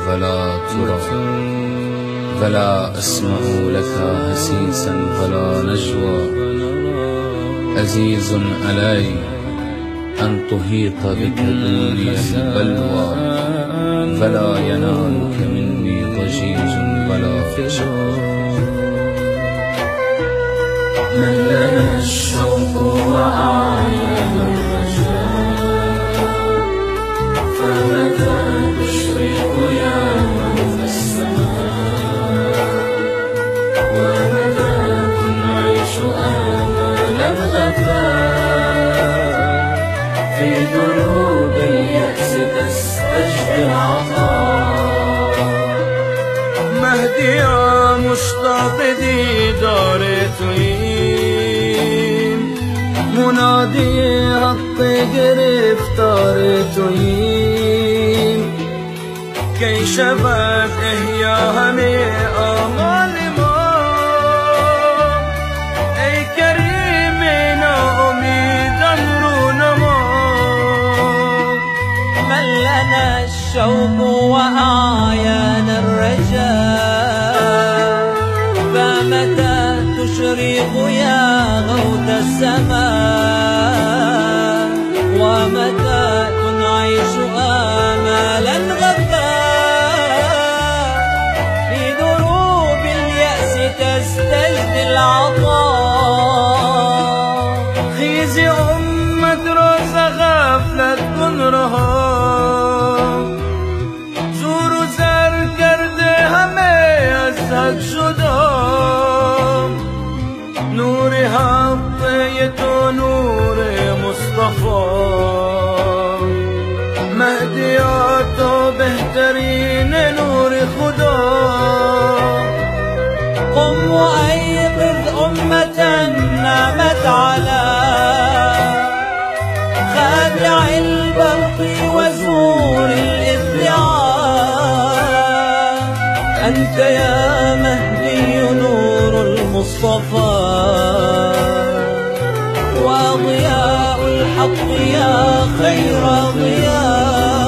فلا ترى، فلا أسمع لك هسيسا فلا نجوى. عزيز علي أن تحيط بك دوني البلوى، فلا ينالك مني ضجيج ولا شقوى. من لنا الشوق وأعين الرجاء، فمتى تشرق يا من السماء، ومتى تنعش آمال الغفاء، في دروب اليأس تستجدي العطاء. مهدي يا مشتاق ديدار توییم، منادی حق گرفتار توییم، کی شود احیا همه آمال ما. ای کریم ناامیدان رونما، من لنا الشوق وأعين الرجاء، فمتى تشرق يا غوث السماء، ومتى تنعش آمالا غفاء، في دروب اليأس تستجدي العطاء. خیزی امت روز غفلت کن رها، زور و زر کرده همه از حد شده. نور حق تو نور مصطفی، مهدیات تو بهترین نور خدا. قم وأيقظ أمة نامت على خادع البرق وزور الإذعان. أنت يا مهدي نور المصطفى، وضياء الحق يا خير ضياء.